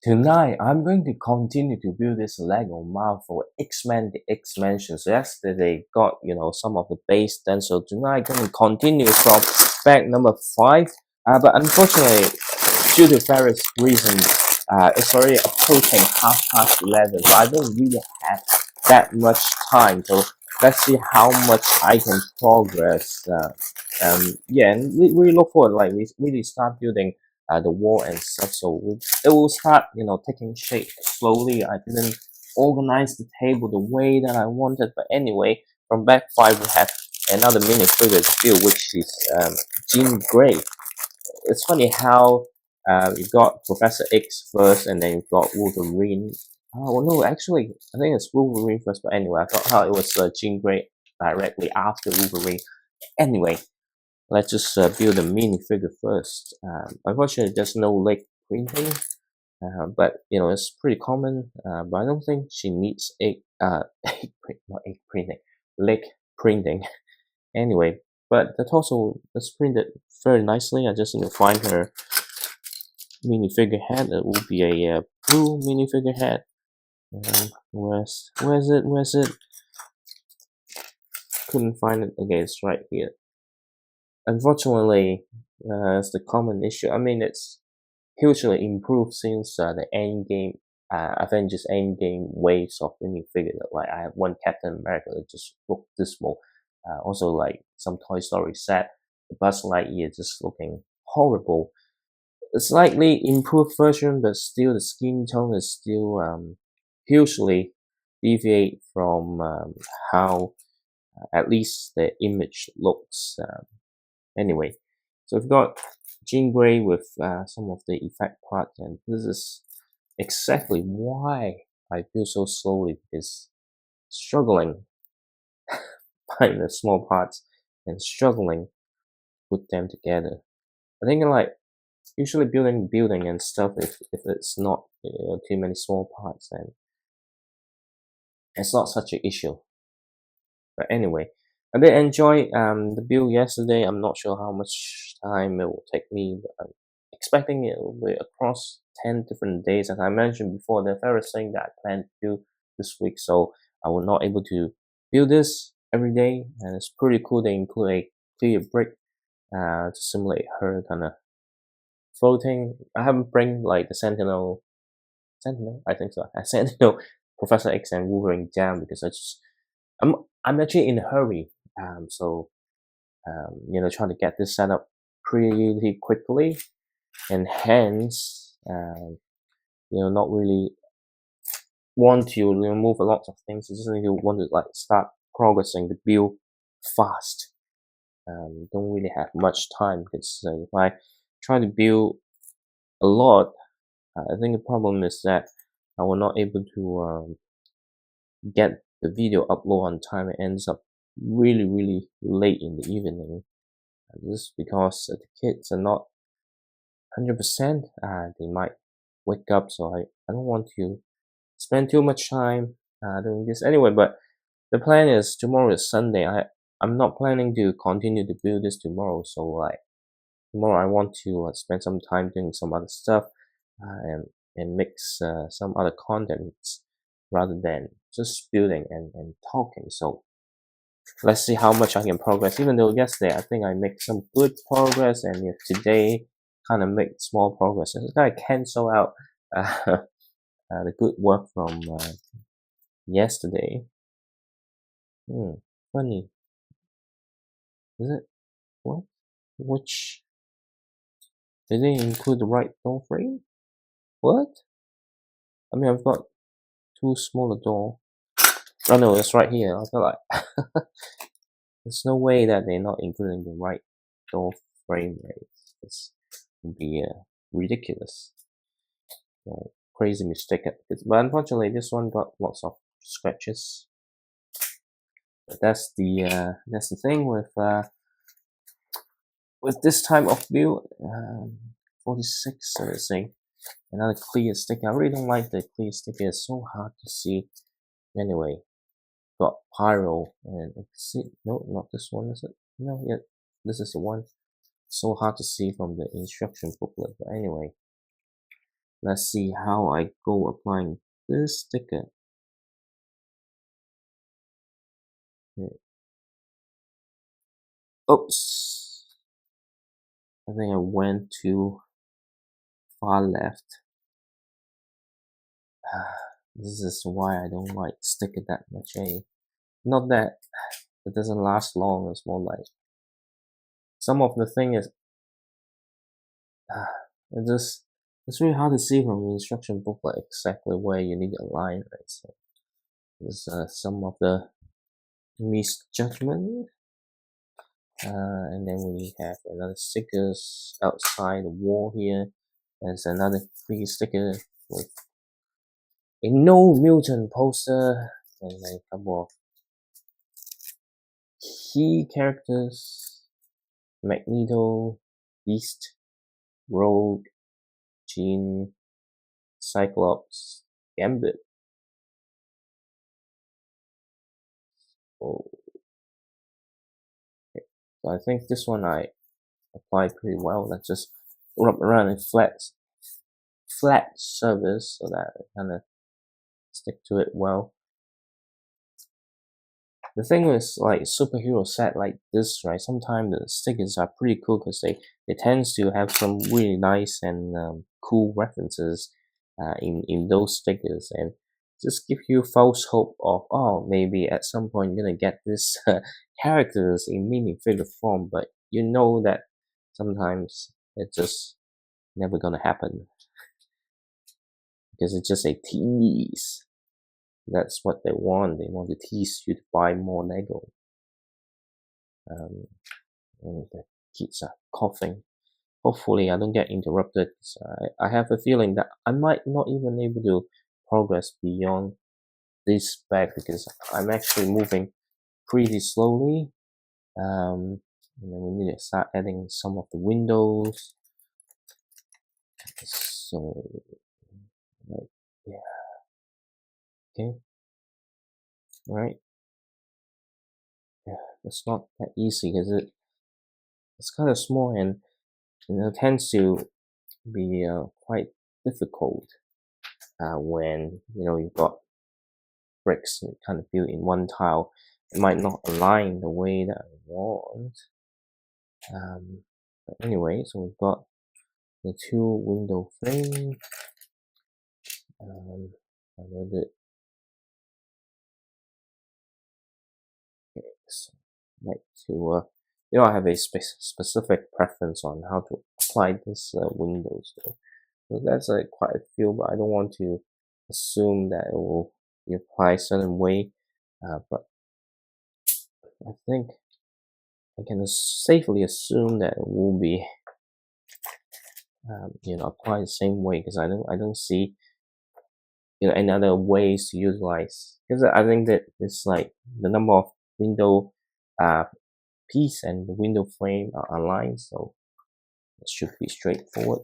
Tonight, I'm going to continue to build this Lego Marvel X-Men The X-Mansion. So yesterday got, some of the base done. So tonight, I'm going to continue from pack number 5. But unfortunately, due to various reasons, it's already approaching 11:30. So I don't really have that much time. So let's see how much I can progress. Yeah, and we look forward, like we really start building the wall and stuff. So it will start, taking shape slowly. I didn't organize the table the way that I wanted, but anyway, from back 5 we have another minifigure to build, which is Jean Grey. It's funny how you got Professor X first, and then you got Wolverine. Oh no, actually, I think it's Wolverine first. But anyway, I thought how it was Jean Grey directly after Wolverine. Anyway, let's just build a minifigure first. Unfortunately, there's no leg printing, but it's pretty common. But I don't think she needs not egg printing, leg printing. Anyway, but the torso is printed very nicely. I just need to find her minifigure head. It will be a blue minifigure head. Where's it? Where's it? Couldn't find it. Okay, it's right here. Unfortunately, it's the common issue. I mean, it's hugely improved since the Endgame, Avengers Endgame waves of minifigure. Like I have one Captain America that just looked dismal. Also, like some Toy Story set, the Buzz Lightyear just looking horrible. A slightly improved version, but still the skin tone is still hugely deviate from how at least the image looks. Anyway, so we've got Jean Grey with some of the effect parts, and this is exactly why I feel so slowly, because struggling find the small parts and struggling put them together. I think like usually building and stuff, if it's not too many small parts, then it's not such an issue. But anyway, I did enjoy the build yesterday. I'm not sure how much time it will take me, but I'm expecting it will be across 10 different days. As I mentioned before, the various things that I plan to do this week, so I was not able to build this every day, and it's pretty cool. They include a clear brick to simulate her kind of floating. I haven't bring like the Sentinel, I think so. I Sentinel, Professor X and Wolverine down because I'm actually in a hurry. So trying to get this set up pretty quickly, and hence, not really want to remove a lot of things. I just need to want to like start progressing the build fast. Don't really have much time because if I try to build a lot, I think the problem is that I will not able to get the video upload on time. It ends up really late in the evening. Just because the kids are not 100%, they might wake up, so I don't want to spend too much time doing this anyway. But the plan is tomorrow is Sunday. I'm not planning to continue to build this tomorrow, so like tomorrow I want to spend some time doing some other stuff and mix some other contents rather than just building and talking. So let's see how much I can progress. Even though yesterday I think I made some good progress, and if today kind of make small progress, it's kind of cancel out the good work from yesterday. Funny, is it? What? Which did they include the right door frame? What? I mean, I've got two smaller door. Oh no, it's right here. I feel like there's no way that they're not including the right door frame rate. This would be ridiculous. Crazy mistake. But unfortunately, this one got lots of scratches. But that's the thing with this type of build. 46. So let's see. Another clear sticker. I really don't like the clear sticker. It's so hard to see. Anyway, got pyro and see. No, not this one. Is it? No, yeah, this is the one. So hard to see from the instruction booklet. But anyway, Let's see how I go applying this sticker. Okay. Oops, I think I went too far left. This is why I don't like sticker that much. Not that it doesn't last long, it's more like some of the thing is it just it's really hard to see from the instruction booklet exactly where you need to align, right? So there's some of the misjudgment. And then we have another stickers outside the wall here. There's another free sticker with a no mutant poster and a couple of key characters: Magneto, Beast, Rogue, Jean, Cyclops, Gambit. Oh, okay. So I think this one I applied pretty well. Let's just rub around in flat surface so that it kind of stick to it well. The thing is, like superhero set like this, right? Sometimes the stickers are pretty cool because they tends to have some really nice and cool references in those stickers, and just give you false hope of, oh, maybe at some point you're gonna get this characters in mini figure form, but you know that sometimes it's just never gonna happen because it's just a tease. That's what they want. They want to tease you to buy more Lego. And the kids are coughing. Hopefully, I don't get interrupted. So I have a feeling that I might not even able to progress beyond this spec because I'm actually moving pretty slowly. And then we need to start adding some of the windows. So, like, yeah, okay, right. Yeah, it's not that easy because it's kind of small and it tends to be quite difficult when you've got bricks kind of built in one tile. It might not align the way that I want. But anyway, so we've got the two window frame. I read it. Okay, so I'd like to I have a specific preference on how to apply this windows. So that's quite a few, but I don't want to assume that it will be applied a certain way. But I think I can safely assume that it will be applied the same way because I don't see any other ways to utilize, because I think that it's like the number of window uh piece and the window frame are aligned, so it should be straightforward.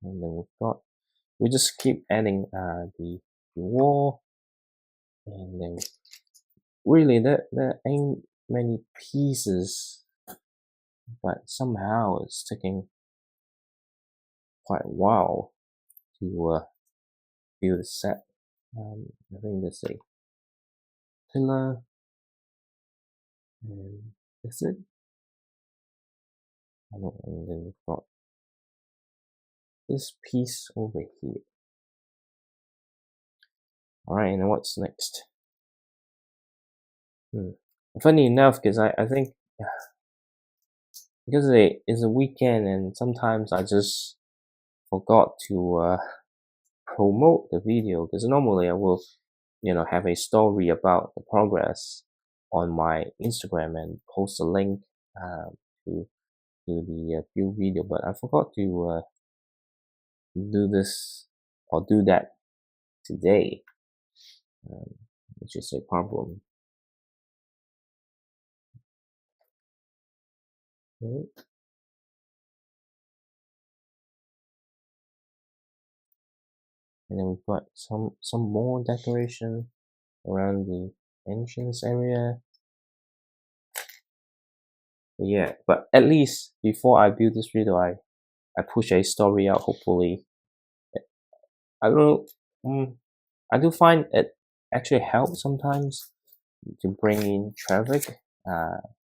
And then we just keep adding the wall, and then really there ain't many pieces, but somehow it's taking quite a while to build a set. I think there's a pillar, and that's it. And then we've got this piece over here. Alright, and then what's next? Funny enough, because I think because it's a weekend and sometimes I just forgot to promote the video, because normally I will have a story about the progress on my Instagram and post a link to the build video, but I forgot to do this or do that today, which is a problem. Okay. And then we've got some more decoration around the entrance area. But yeah, but at least before I build this video, I push a story out, hopefully, I don't know, I do find it actually helps sometimes to bring in traffic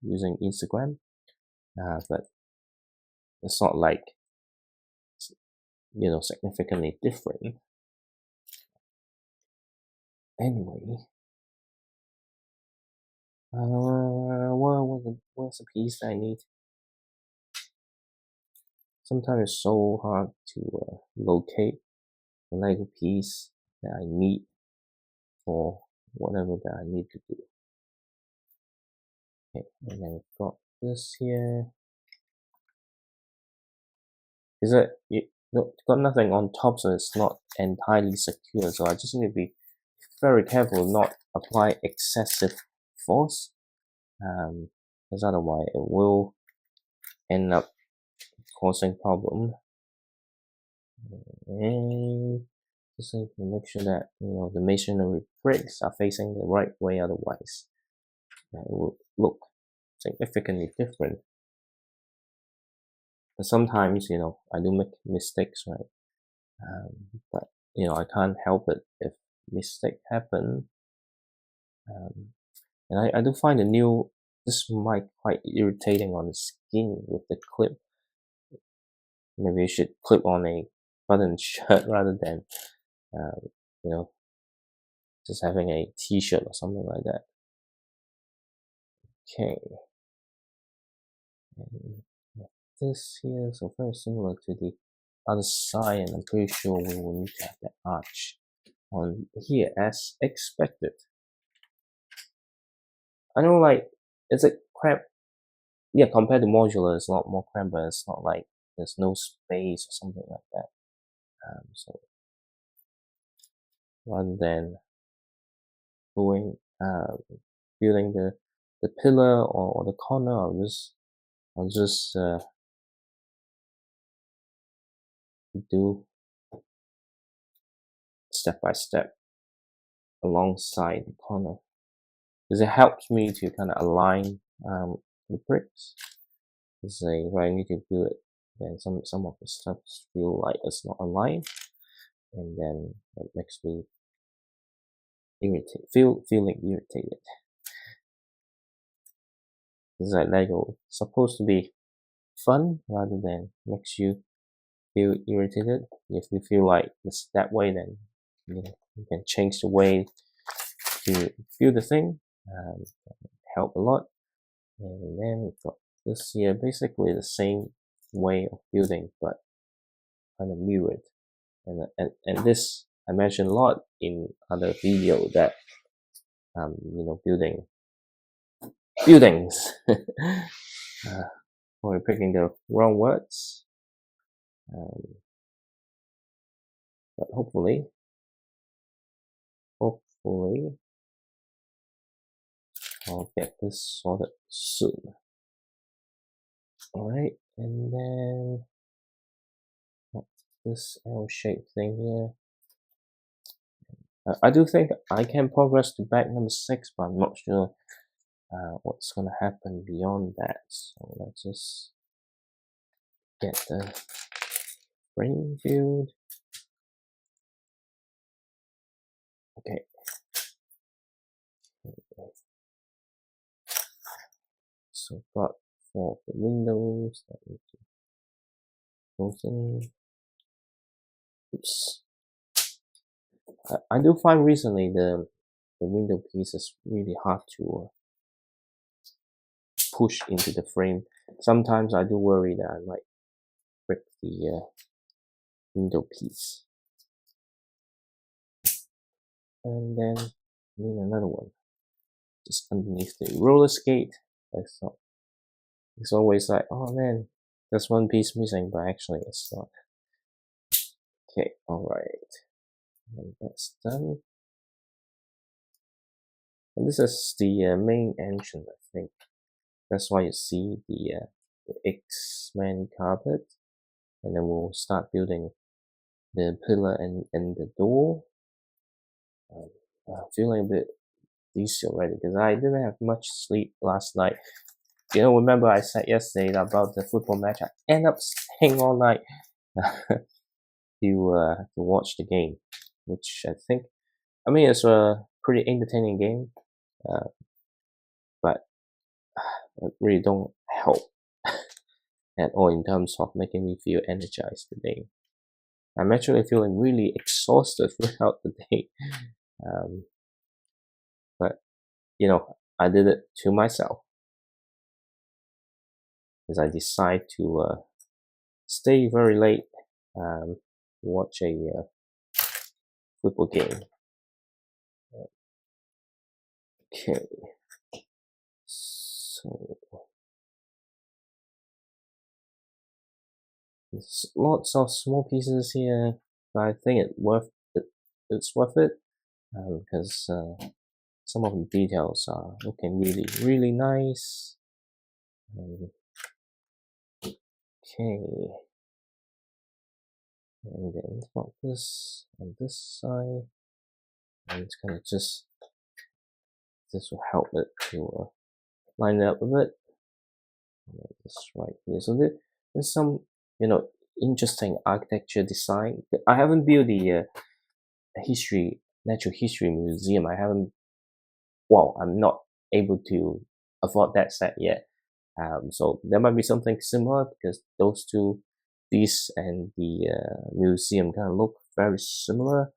using Instagram, but it's not like, significantly different. Anyway, what's the piece that I need? Sometimes it's so hard to locate the Lego piece that I need for whatever that I need to do. Okay, and then we've got this here. Is it got nothing on top, so it's not entirely secure. So I just need to be very careful not apply excessive force, because otherwise it will end up causing problem. And just need to make sure that the masonry bricks are facing the right way, otherwise it will look significantly different. And sometimes I do make mistakes, right? But I can't help it if mistake happen. And I do find this might quite irritating on the skin with the clip. Maybe you should clip on a button shirt rather than just having a t-shirt or something like that. Okay, and this here is very similar to the other side, and I'm pretty sure we will need to have the arch on here as expected. I know, like, is it cramped? Yeah, compared to modular, it's a lot more cramped, but it's not like there's no space or something like that. So rather than building the pillar or the corner, I'll just do step by step alongside the corner, because it helps me to kind of align the bricks. Because if I need to do it, then some of the stuff feel like it's not aligned, and then it makes me feeling irritated. Because like Lego supposed to be fun rather than makes you feel irritated. If you feel like it's that way, then you can change the way to view the thing. Help a lot. And then we've got this here, basically the same way of building, but kind of mirrored. And this I mentioned a lot in other video that building buildings. Or picking the wrong words. But hopefully I'll get this sorted soon. Alright, and then this L-shaped thing here. I do think I can progress to bag number 6, but I'm not sure what's gonna happen beyond that. So let's just get the frame build. Okay. So got 4 of the windows that need to close in. Oops. I do find recently the window piece is really hard to push into the frame. Sometimes I do worry that I might break the window piece. And then need another one just underneath the roller skate. I thought it's always like, oh man, there's one piece missing, but actually it's not. Okay, alright, and that's done. And this is the main entrance, I think. That's why you see the X-Men carpet. And then we'll start building the pillar and the door. I'm feeling a bit dizzy already because I didn't have much sleep last night. remember I said yesterday about the football match. I end up staying all night to watch the game, which I mean, it's a pretty entertaining game, uh, but it really don't help at all in terms of making me feel energized today. I'm actually feeling really exhausted throughout the day. Um, but I did it to myself because I decide to stay very late, watch a football game. Okay, so there's lots of small pieces here, but I think it's worth it because some of the details are looking really, really nice. Okay, and then got this on this side, and it's gonna this will help it to line it up a bit. This right here. So there's some interesting architecture design. I haven't built the natural history museum. I'm not able to afford that set yet. So there might be something similar because this and the museum kind of look very similar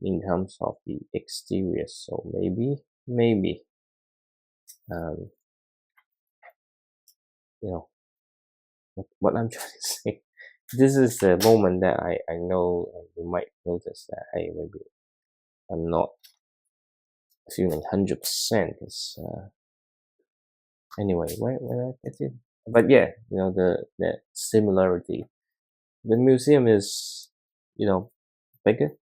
in terms of the exterior. So maybe, um, what I'm trying to say. This is the moment that I know you might notice that, hey, maybe I'm not feeling 100% because anyway, where I get it? But yeah, the similarity. The museum is, bigger,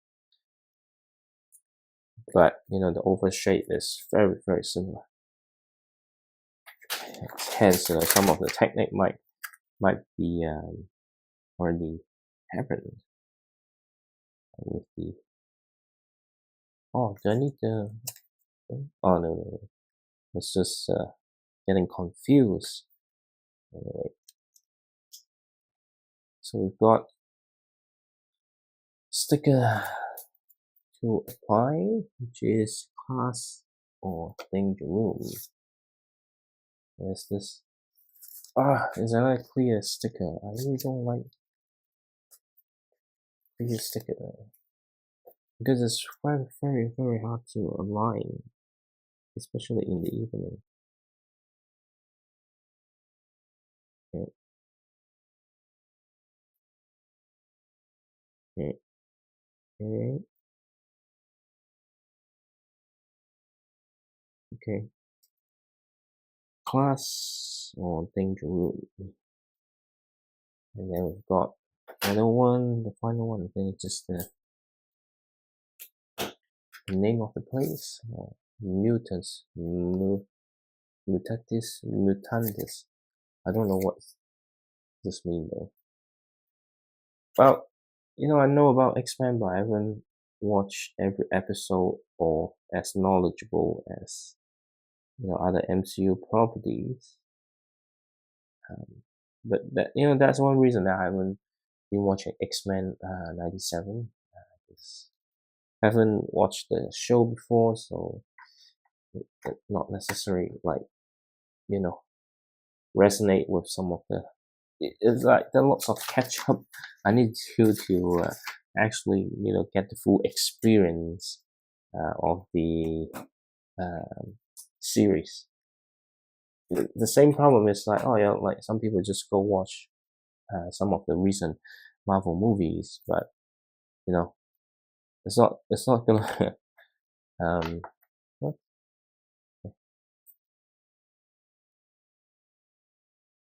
but the oval shape is very, very similar. Hence, some of the technique might be already happened with the. Oh, do I need the? Oh no. It's just getting confused. Anyway, so we've got sticker to apply, which is class or danger room. There's this. Is that a clear sticker? I really don't like clear sticker because it's very, very, very hard to align, especially in the evening. Okay. Okay. Okay. Okay. Class or danger room. And then we've got another one, the final one. I think it's just the name of the place. Mutants. Mutantis. I don't know what this means though. Well, I know about X-Men, but I haven't watched every episode or as knowledgeable as other MCU properties. But that's one reason that I haven't been watching X-Men 97. I haven't watched the show before, so it's not necessarily like resonate with some of the. It's like there are lots of catch up. I need to actually get the full experience of the series. The same problem is like, oh yeah, like some people just go watch some of the recent Marvel movies, but it's not gonna um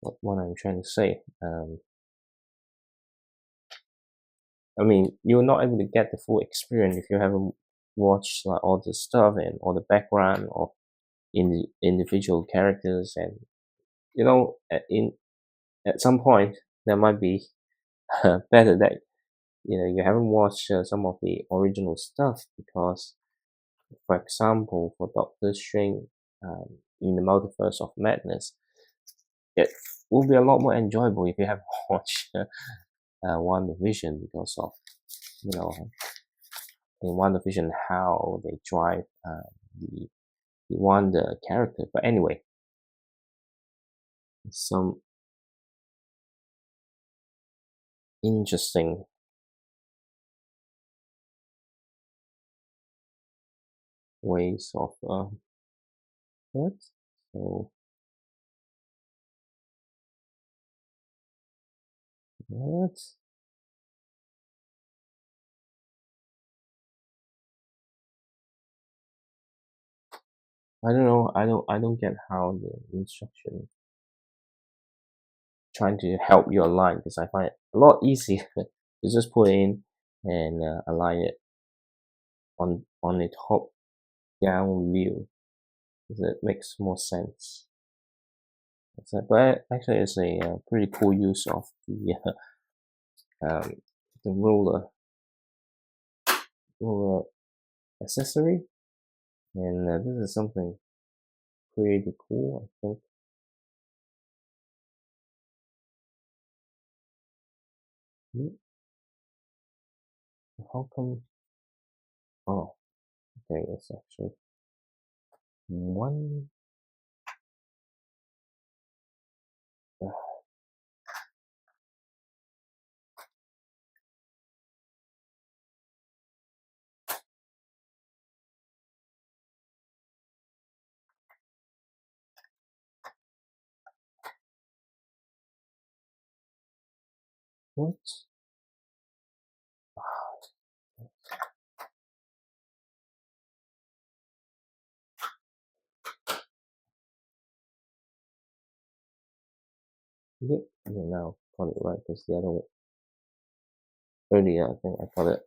what what I'm trying to say. I mean, you're not able to get the full experience if you haven't watched like all the stuff and all the background of in the individual characters, and at some point there might be better that you haven't watched some of the original stuff because, for example, for Doctor Strange in the Multiverse of Madness, it will be a lot more enjoyable if you have watched WandaVision, because of, you know, in WandaVision how they drive the Wanda character. But anyway, some interesting ways of what? So what? I don't know. I don't get how the instruction trying to help you align, because I find it a lot easier to just put in and align it on a top down view, because it makes more sense. But actually, it's a pretty cool use of um, the ruler accessory, and this is something pretty cool, I think. Hmm, how come? Oh, okay, it's actually one. Uh, what? Yeah, yeah, now got it right, because the other one earlier, I think I got it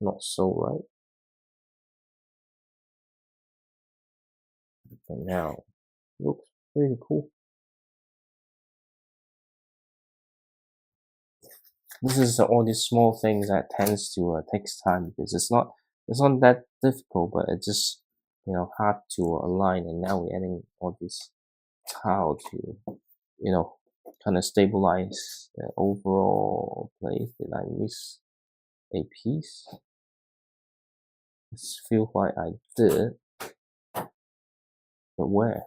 not so right, but now looks pretty cool. This is all these small things that tends to takes time, because it's not that difficult, but it's just, hard to align. And now we're adding all this tile to, kind of stabilize the overall place. Did I miss a piece? It feels like I did, but where?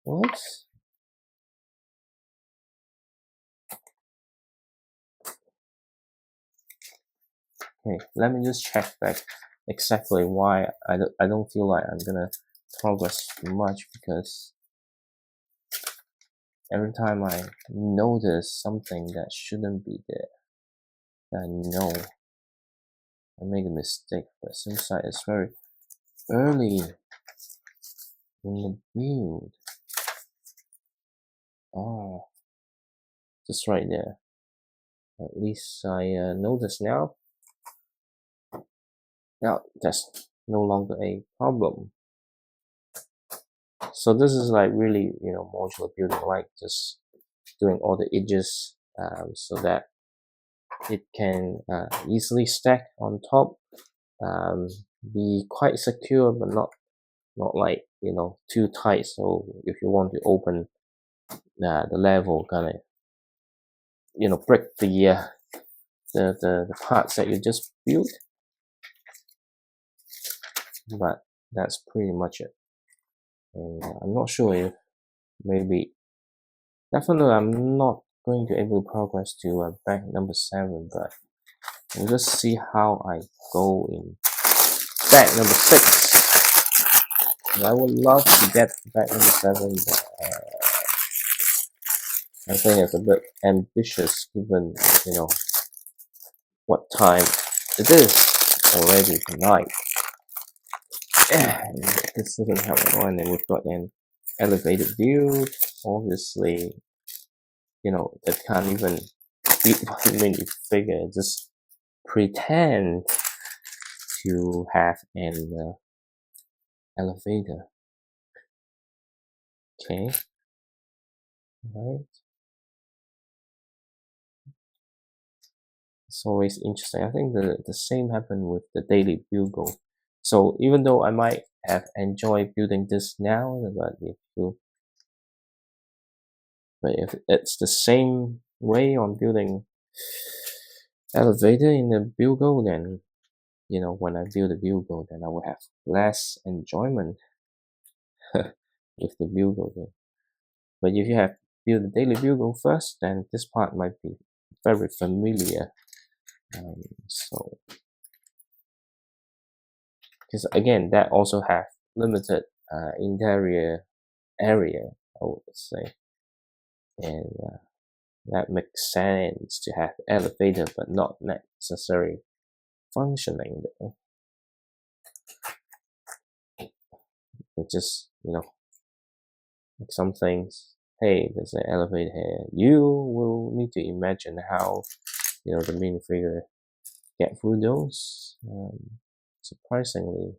What? Okay, let me just check back exactly why I don't feel like I'm gonna progress much, because every time I notice something that shouldn't be there, I know I make a mistake. But since it's very early in the build, oh, just right there. At least I notice now. Now that's no longer a problem. So this is like really, modular building, like just doing all the edges so that it can easily stack on top, um, be quite secure, but not like, too tight. So if you want to open the level, kind of, break the parts that you just built. But that's pretty much it. And I'm not sure if maybe, definitely I'm not going to able to progress to back number 7, but we'll just see how I go in back number 6. And I would love to get back number 7, but I think it's a bit ambitious, given, what time it is already tonight. And this doesn't help at all. And then we've got an elevated view. Obviously, that can't even beat one minute figure. Just pretend to have an elevator. Okay, right. It's always interesting. I think the same happened with the Daily Bugle. So even though I might have enjoyed building this now, but if it's the same way on building elevator in the bugle, then when I build a bugle, then I will have less enjoyment with the bugle. Then. But if you have built the daily bugle first, then this part might be very familiar. So, because again, that also have limited interior area, I would say, and that makes sense to have elevator, but not necessarily functioning. But just like some things. Hey, there's an elevator here. You will need to imagine how the minifigure get through those. Surprisingly,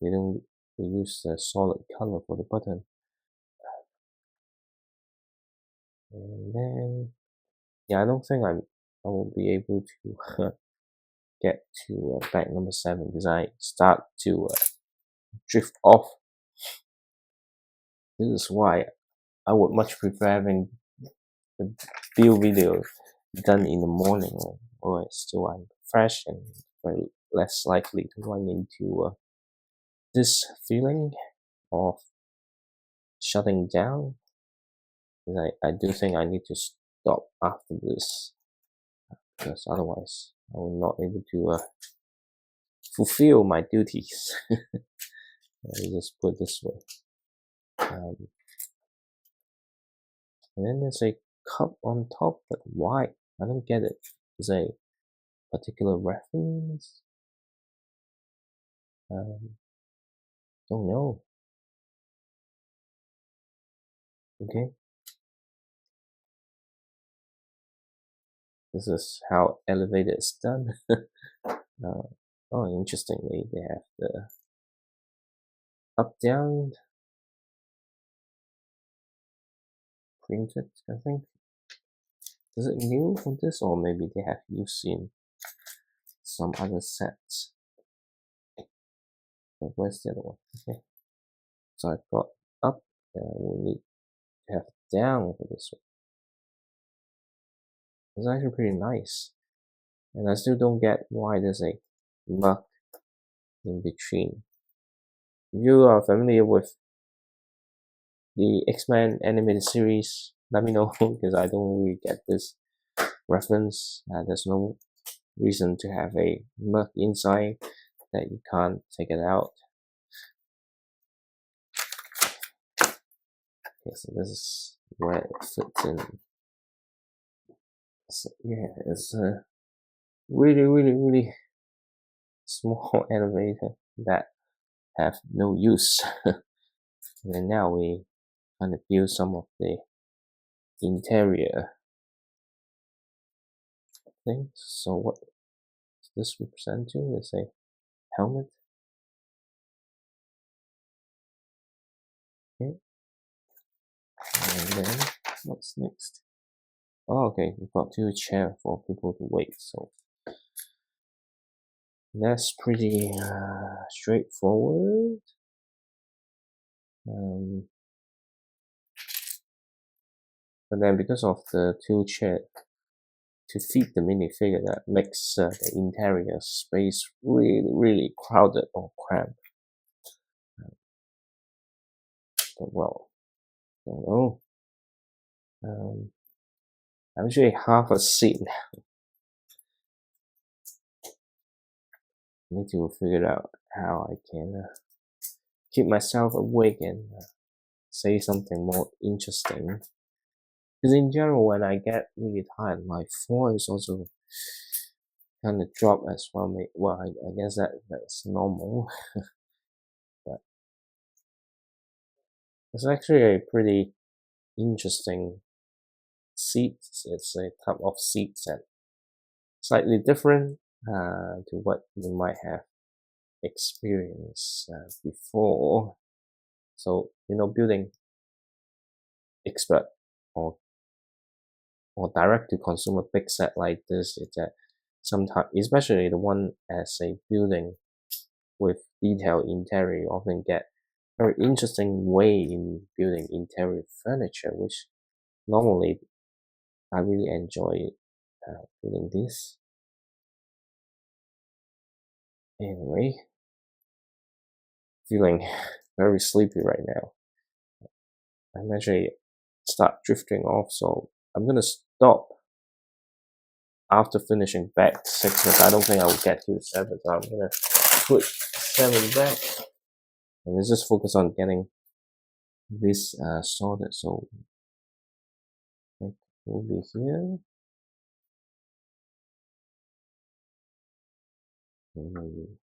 they don't use a solid color for the button. And then, yeah, I don't think I will be able to get to bag number 7 because I start to drift off. This is why I would much prefer having the build video done in the morning, or still I'm fresh and very less likely to run into this feeling of shutting down. Because I do think I need to stop after this, because otherwise I will not able to fulfill my duties. Let me just put it this way. And then there's a cup on top, but why? I don't get it. Is a particular reference? Don't know. Okay. This is how elevator is done. Oh, interestingly, they have the up down printed, I think. Is it new for this, or maybe they have used in some other sets? But where's the other one? Okay. So I've got up, and we need to have down for this one. It's actually pretty nice. And I still don't get why there's a mark in between. If you are familiar with the X-Men animated series, let me know, because I don't really get this reference. There's no reason to have a mug inside that you can't take it out. Okay, so this is where it fits in. So yeah, it's a really small elevator that have no use. And then now we kind of build some of the interior things. So what does this represent to? It's a helmet. Okay. And then what's next? Oh, okay, we've got 2 chairs for people to wait. So that's pretty straightforward. But then because of the 2 chairs to feed the minifigure, that makes the interior space really crowded or cramped. But well, don't know. I'm actually half asleep now. I need to figure out how I can keep myself awake and say something more interesting. Because in general, when I get really tired, my voice also kind of drop as well. Well, I guess that's normal. But it's actually a pretty interesting seat. It's a type of seat that slightly different to what you might have experienced before. So building expert or direct to consumer big set like this is that sometimes, especially the one as a building with detailed interior, you often get very interesting way in building interior furniture, which normally I really enjoy building this. Anyway, feeling very sleepy right now. I'm actually start drifting off, so I'm gonna stop after finishing back 6 because I don't think I will get to 7, so I'm gonna put 7 back and let's just focus on getting this sorted. So it will be here. And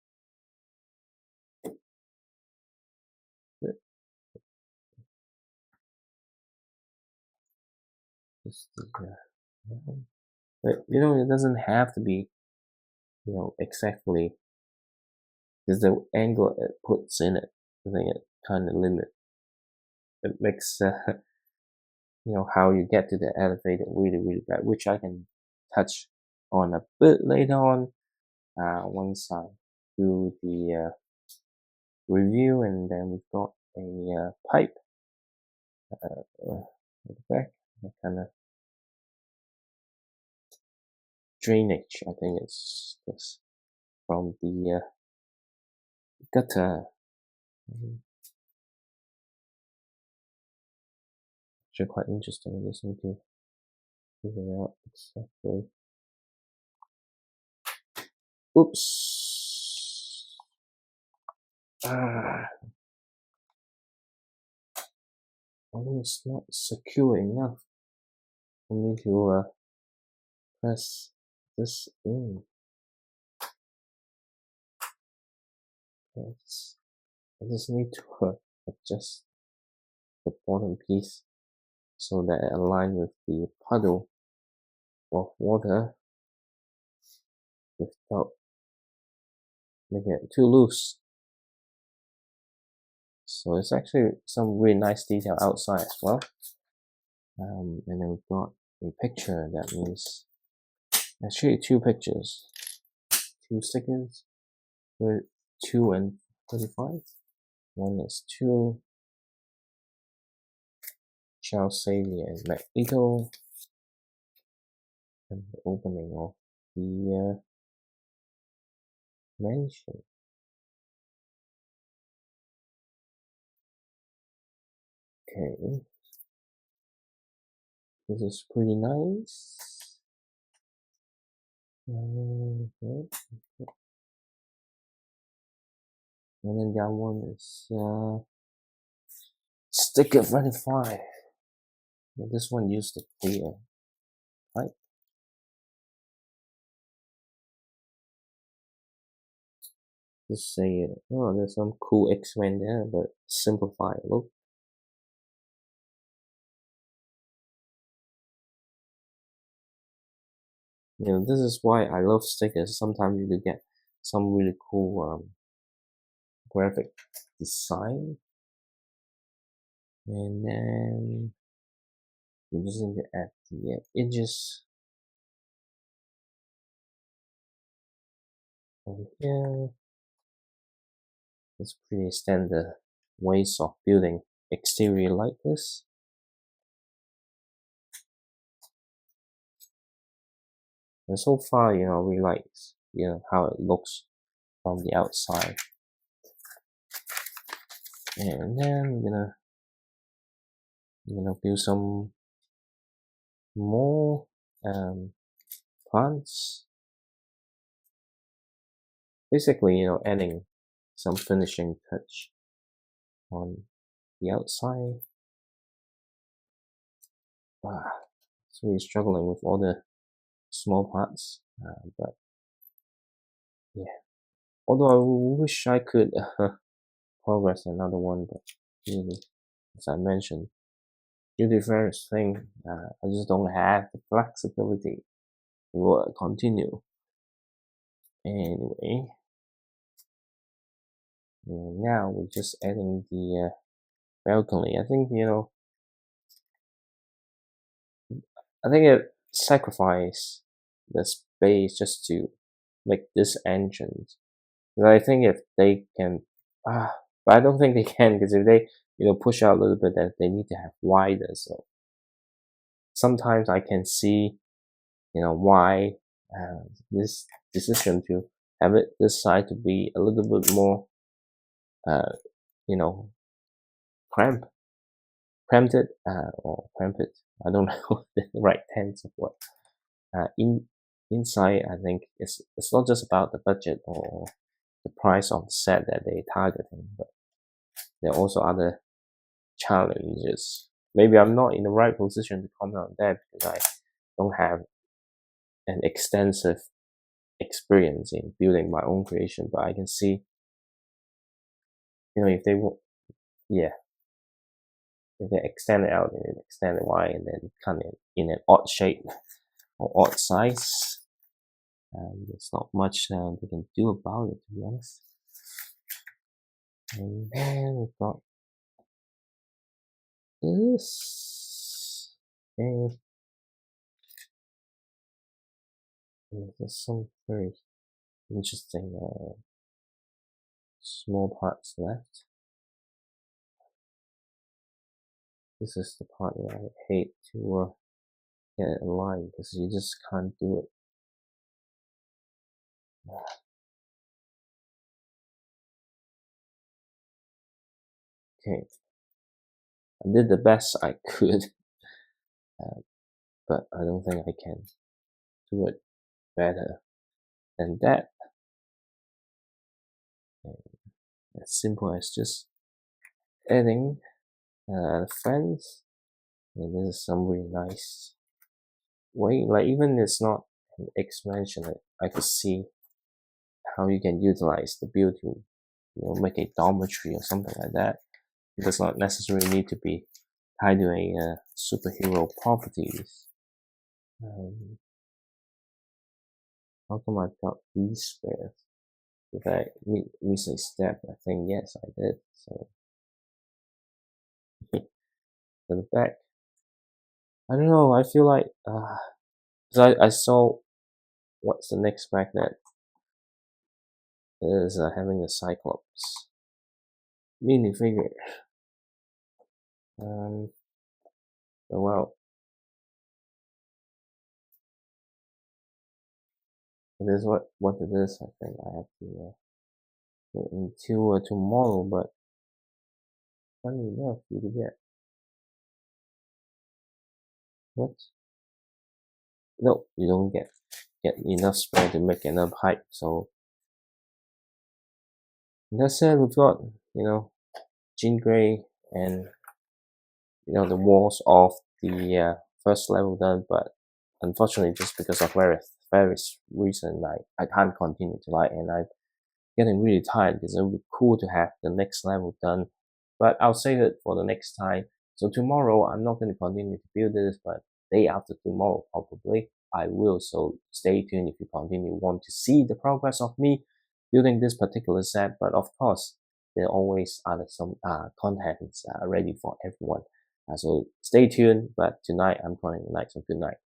just but it doesn't have to be exactly, because the angle it puts in it, I think it kind of it makes how you get to the elevator really bad, which I can touch on a bit later on once I do the review. And then we've got a pipe at the back, kind of drainage. I think it's from the gutter. Actually, quite interesting. I just need to figure out exactly. Oops. I think it's not secure enough for me to press this in. I just need to adjust the bottom piece so that it aligns with the puddle of water without making it too loose. So it's actually some really nice detail outside as well. And then we've got a picture. That means actually 2 pictures, 2 stickers, 2 and 35. One is 2 Charles Xavier and Magneto, and the opening of the mansion. Okay, this is pretty nice. Okay. And then that one is sticker 25. This one used to clear, right? Just say, oh, there's some cool X-Men there, but simplified look. This is why I love stickers. Sometimes you get some really cool graphic design. And then we just need to add the edges over here. It's pretty standard ways of building exterior like this. And so far, we like, how it looks from the outside. And then we're gonna build some more plants. Basically, adding some finishing touch on the outside. It's really struggling with all the small parts, but yeah. Although I wish I could progress another one, but really, as I mentioned, due to various things, I just don't have the flexibility to continue. Anyway, now we're just adding the balcony. I think it sacrifice the space just to make this entrance. And I think if they can, but I don't think they can because if they, push out a little bit, that they need to have wider. So sometimes I can see, why this decision to have it this side to be a little bit more, uh, you know, cramp, cramped, or cramped. I don't know the right tense of what. Inside, I think it's not just about the budget or the price of the set that they're targeting, but there are also other challenges. Maybe I'm not in the right position to comment on that because I don't have an extensive experience in building my own creation, but I can see, if they want, yeah, if they extend it out and then extend it wide and then come in an odd shape or odd size, there's not much they can do about it, to be honest. And then we've got this, and there's some very interesting small parts left. This is the part where I hate to get it aligned because you just can't do it. Okay, I did the best I could, but I don't think I can do it better than that. And as simple as just adding friends, and this is some really nice way. Like even it's not an expansion, I could see how you can utilize the build to, make a dormitory or something like that. It does not necessarily need to be tied to a superhero properties. How come I've got these spares? Did I miss a step? I think yes, I did. So to the back. I don't know. I feel like cause I saw what's the next magnet is having a Cyclops minifigure. Well, it is what it is. I think I have to wait until tomorrow. But funny enough, you get what? No, you don't get enough spare to make enough height. So that said, we've got Jean Grey and the walls of the first level done, but unfortunately, just because of various reasons, I can't continue to light, and I'm getting really tired because it would be cool to have the next level done. But I'll save it for the next time. So tomorrow, I'm not going to continue to build this, but day after tomorrow, probably I will. So stay tuned if you want to see the progress of me building this particular set. But of course, there always are some contents ready for everyone. So stay tuned. But tonight, I'm calling it night. So good night.